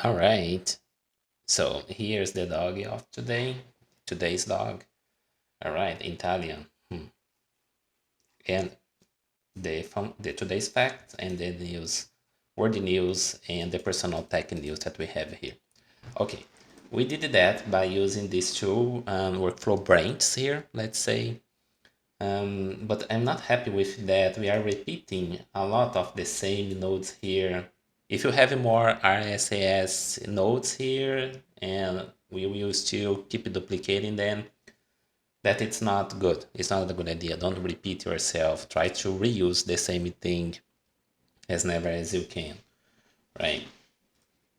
All right. So here's the dog of today. Today's dog. All right, Italian. And the today's facts and the news, world news, and the personal tech news that we have here. Okay, we did that by using these two workflow branches here. Let's say. But I'm not happy with that. We are repeating a lot of the same nodes here. If you have more RSS nodes here and we will still keep duplicating them, that it's not good. It's not a good idea. Don't repeat yourself. Try to reuse the same thing as never as you can, right?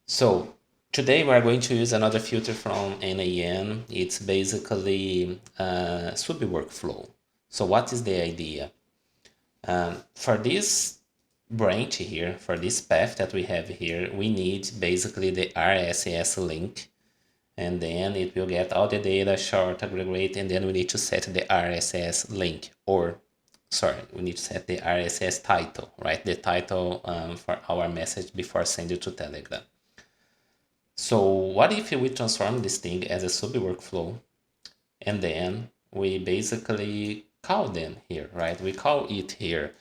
So today we are going to use another filter from n8n. It's basically a sub workflow. So what is the idea? For this branch here, for this path that we have here, we need basically the RSS link, and then it will get all the data, short, aggregate, and then we need to set the RSS link, or sorry, we need to set the RSS title, right? The title for our message before sending to Telegram. So what if we transform this thing as a sub workflow, and then we basically call them here, right? We call it here.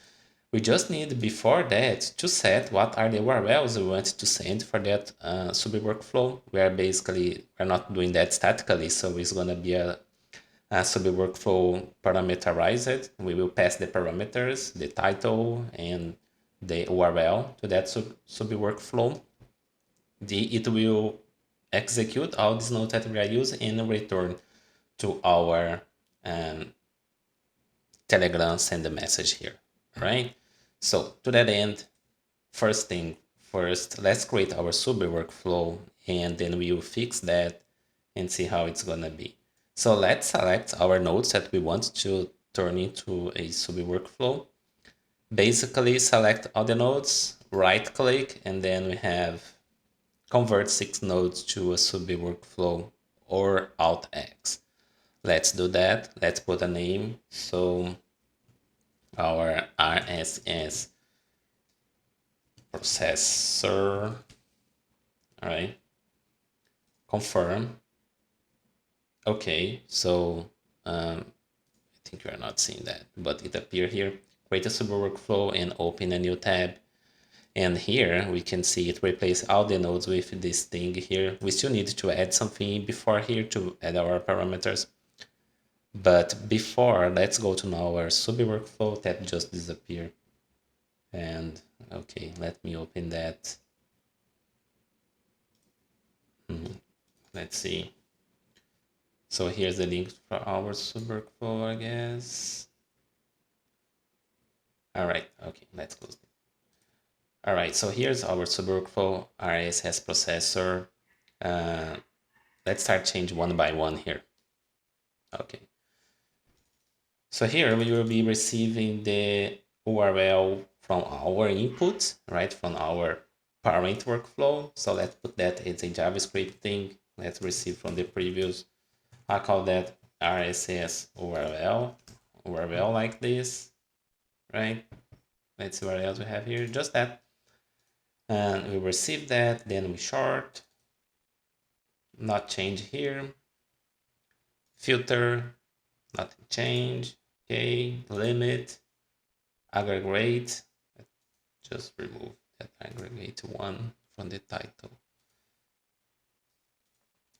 We just need before that to set what are the URLs we want to send for that sub workflow. We're not doing that statically, so it's gonna be a sub workflow parameterized. We will pass the parameters, the title, and the URL to that sub workflow. It will execute all these nodes that we are using and return to our Telegram send a message here, right? So to that end, first thing first, let's create our sub workflow and then we will fix that and see how it's gonna be. So let's select our nodes that we want to turn into a sub workflow. Basically select all the nodes, right click, and then we have convert 6 nodes to a sub workflow or Alt X. Let's do that. Let's put a name. So our RSS processor, all right, confirm. Okay, so I think you are not seeing that, but it appeared here. Create a sub workflow and open a new tab. And here we can see it replace all the nodes with this thing here. We still need to add something before here to add our parameters. But before, let's go to our sub workflow that just disappeared. And okay, let me open that. Let's see. So here's the link for our sub workflow, I guess. All right, okay, let's close it. All right, so here's our sub workflow RSS processor. Let's start change one by one here. Okay. So here we will be receiving the URL from our input, right? From our parent workflow. So let's put that as a JavaScript thing. Let's receive from the previous. I call that RSS URL like this, right? Let's see what else we have here. Just that. And we receive that, then we short, not change here. Filter, nothing change. Okay, limit, aggregate. Just remove that aggregate one from the title.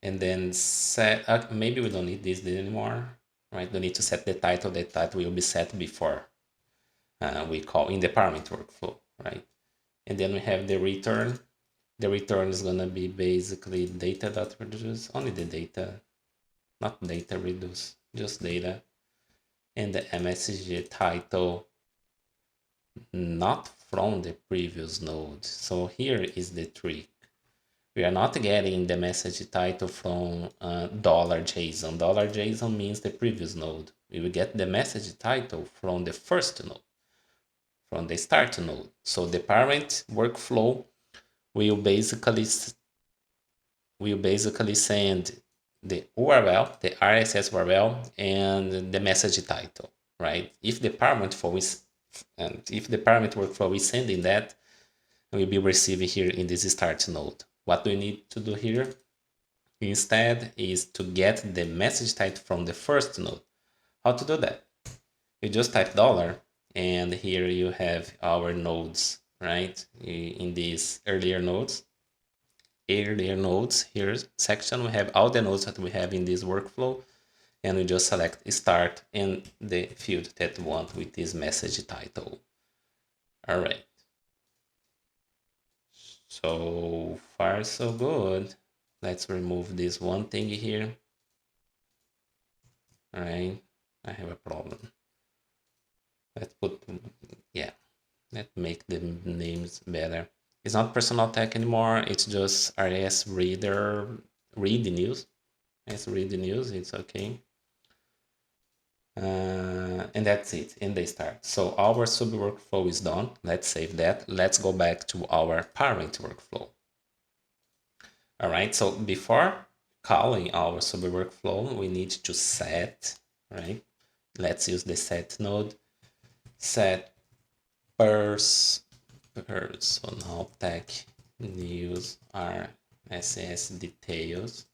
And then set, maybe we don't need this anymore, right? Don't need to set the title. The title will be set before we call in the parent workflow, right? And then we have the return. The return is gonna be basically data.reduce, only the data, not data reduce, just data. And the message title, not from the previous node. So here is the trick. We are not getting the message title from $JSON. $JSON means the previous node. We will get the message title from the first node, from the start node. So the parent workflow will basically send the URL, the RSS URL, and the message title, right? If the parent workflow is sending that, we'll be receiving here in this start node, What we need to do here instead is to get the message type from the first node. How to do that? You just type dollar, and here you have our nodes, right? In these earlier nodes, here section, we have all the nodes that we have in this workflow, and we just select start and the field that we want with this message title. All right. So far, so good. Let's remove this one thing here. All right, I have a problem. Let's put, yeah, let's make the names better. It's not personal tech anymore. It's just RS reader, read the news. Let's read the news. It's okay. And that's it. And they start. So our sub workflow is done. Let's save that. Let's go back to our parent workflow. All right. So before calling our sub workflow, we need to set, right? Let's use the set node. Set personal tech news RSS details.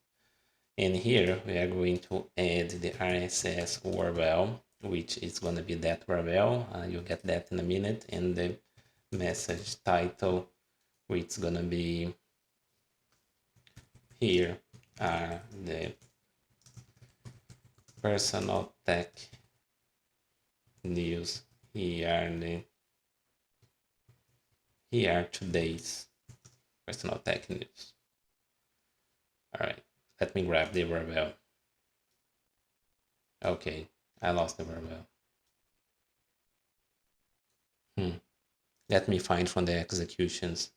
And here we are going to add the RSS URL, which is going to be that URL. You'll get that in a minute. And the message title, which is going to be here are the personal tech news. Here are today's personal tech news. All right, let me grab the URL. Okay, I lost the URL. Let me find from the executions.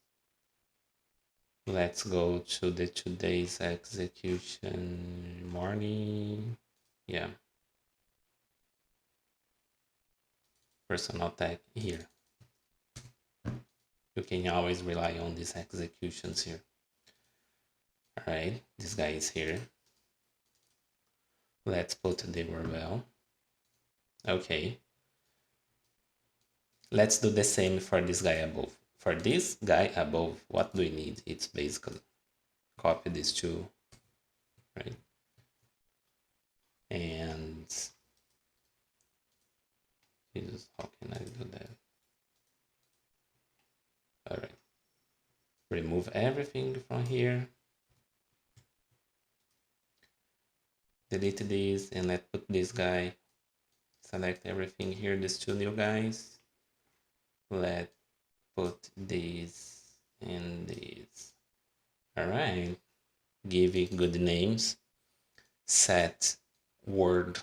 Let's go to the today's execution morning. Yeah. Personal tag here. You can always rely on these executions here. All right, this guy is here. Let's put the URL. Okay. Let's do the same for this guy above. For this guy above, what do we need? It's basically copy these two, right? And how can I do that? All right. Remove everything from here. Delete this and let's put this guy. Select everything here, these two new guys. Let's put these and these. All right. Give it good names. Set word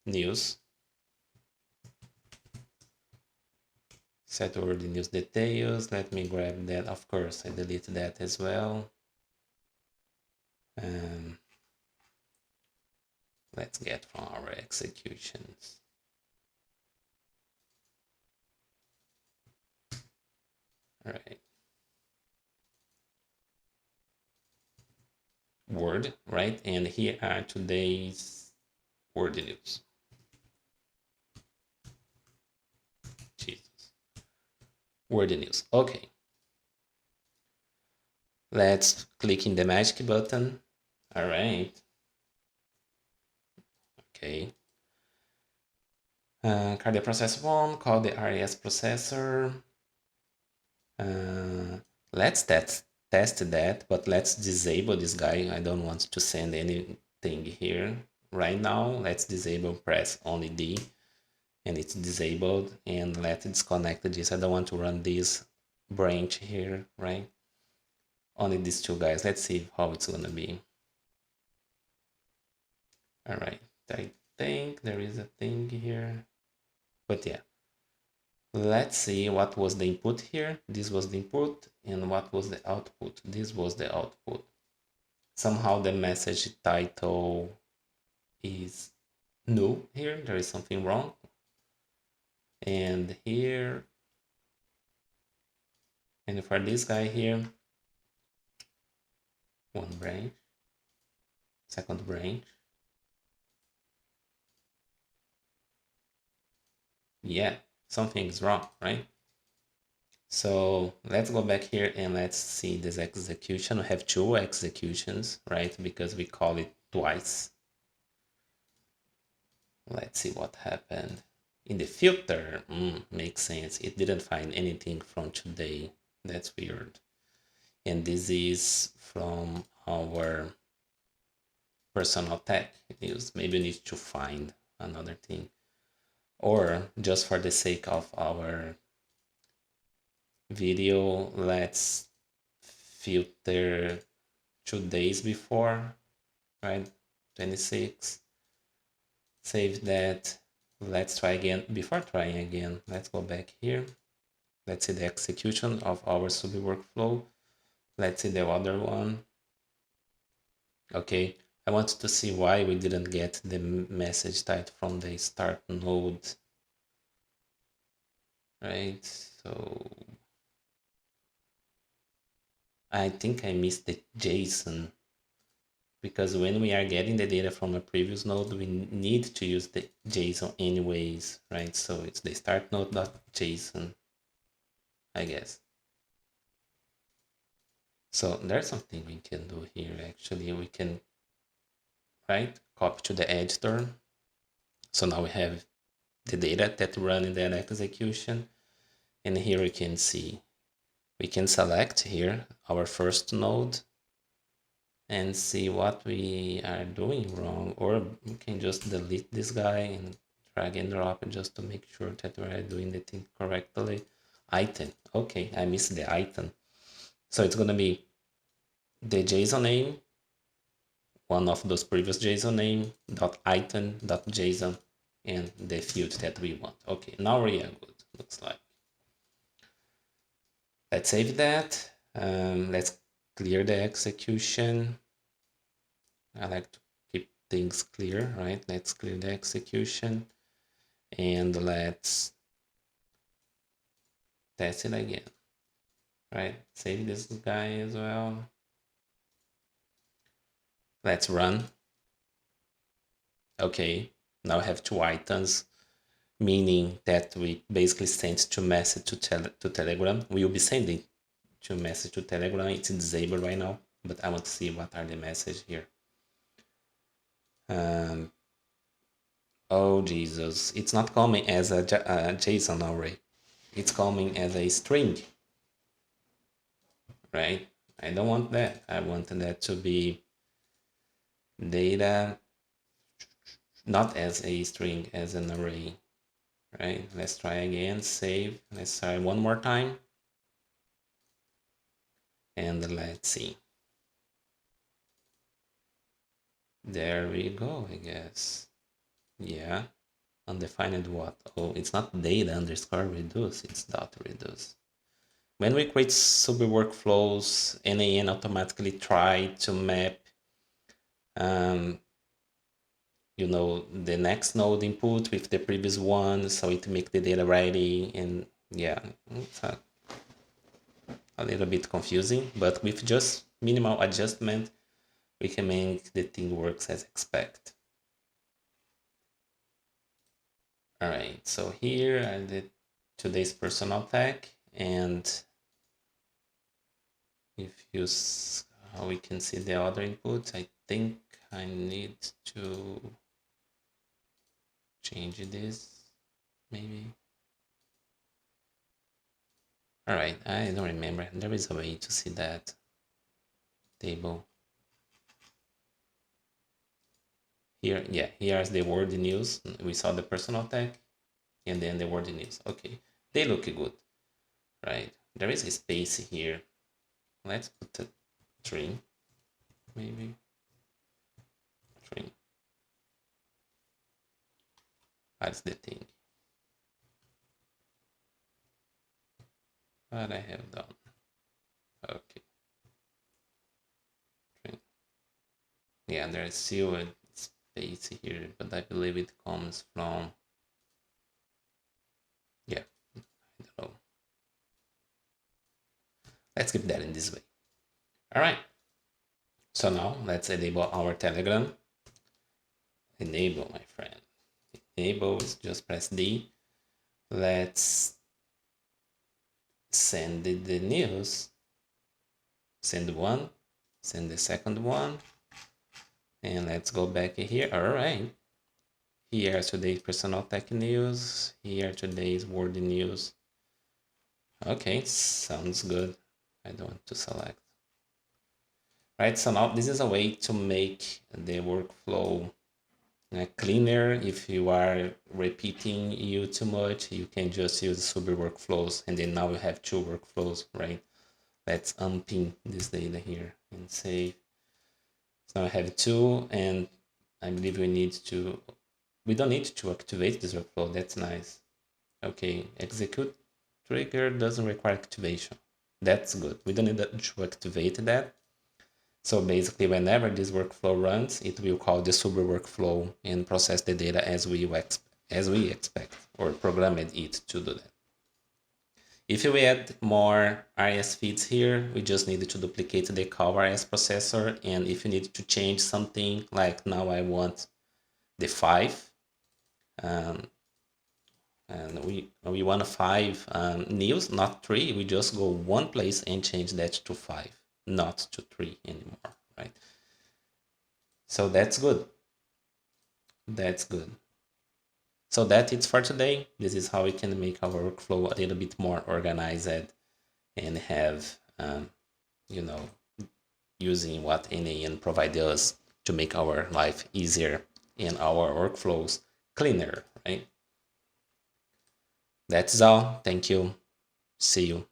news. Set word news details. Let me grab that. Of course, I delete that as well. Let's get from our executions. All right. Word, right? And here are today's word news. Jesus. Word news. Okay. Let's click in the magic button. All right. Okay. Call the processor one, call the RES processor. Let's test that, but let's disable this guy. I don't want to send anything here right now. Let's disable, press only D, and it's disabled. And let's disconnect this. I don't want to run this branch here, right? Only these two guys. Let's see how it's gonna be. All right, I think there is a thing here, but yeah. Let's see what was the input here. This was the input, and what was the output? This was the output. Somehow the message title is null here. There is something wrong. And here, and for this guy here, one branch, second branch. Yeah, something is wrong, right? So let's go back here and let's see this execution. We have two executions, right? Because we call it twice. Let's see what happened. In the filter, makes sense. It didn't find anything from today. That's weird. And this is from our personal tech news. Maybe we need to find another thing. Or just for the sake of our video, let's filter 2 days before, right? 26. Save that. Let's try again. Before trying again, let's go back here. Let's see the execution of our sub workflow. Let's see the other one. Okay, I want to see why we didn't get the message type from the start node. Right, so I think I missed the JSON, because when we are getting the data from a previous node, we need to use the JSON anyways, right? So it's the start node.json, I guess. So there's something we can do here. Actually, we can, right, copy to the editor. So now we have the data that run in that execution. And here we can see, we can select here our first node and see what we are doing wrong, or we can just delete this guy and drag and drop it just to make sure that we are doing the thing correctly. Item, okay, I missed the item. So it's gonna be the JSON name, one of those previous JSON name, .item.json, and the field that we want. Okay, now we are good, looks like. Let's save that. Let's clear the execution. I like to keep things clear, right? Let's clear the execution and let's test it again, right? Save this guy as well. Let's run. Okay, now I have 2 items, meaning that we basically sent 2 messages to Telegram. We will be sending 2 messages to Telegram. It's disabled right now, but I want to see what are the messages here. Oh Jesus, it's not coming as a JSON array. It's coming as a string, right? I don't want that. I want that to be data, not as a string, as an array, right? Let's try again, save. Let's try one more time. And let's see. There we go, I guess. Yeah, undefined what? Oh, it's not data underscore reduce, it's dot reduce. When we create sub workflows, n8n automatically try to map the next node input with the previous one, so it make the data ready. And yeah, it's a little bit confusing, but with just minimal adjustment, we can make the thing works as expected. All right, so here I did today's personal tag, and if you we can see the other inputs. I think I need to change this, maybe. All right, I don't remember. There is a way to see that table. Here, yeah, here's the word news. We saw the personal tag and then the word news. Okay, they look good, right? There is a space here. Let's put a 3, maybe. 3. That's the thing. What I have done. Okay. 3. Yeah, there's still a space here, but I believe it comes from, yeah, I don't know. Let's keep that in this way. All right. So now let's enable our Telegram. Enable, my friend. Enable is just press D. Let's send the news, send one, send the second one, and let's go back here. All right. Here today's personal tech news. Here today's world news. Okay, sounds good. I don't want to select. Right, so now this is a way to make the workflow cleaner. If you are repeating you too much, you can just use super workflows, and then now we have two workflows, right? Let's unpin this data here and save. So now I have two, and I believe we don't need to activate this workflow. That's nice. Okay, execute trigger doesn't require activation. That's good. We don't need to activate that. So basically, whenever this workflow runs, it will call the super workflow and process the data as we expect or programmed it to do that. If we add more RS feeds here, we just need to duplicate the call RS processor. And if you need to change something, like now I want the 5, um, and we want 5 news, not 3. We just go one place and change that to 5, not to 3 anymore, right? So that's good. That's good. So that's it for today. This is how we can make our workflow a little bit more organized and have, you know, using what n8n provides us to make our life easier and our workflows cleaner, right? That's all. Thank you. See you.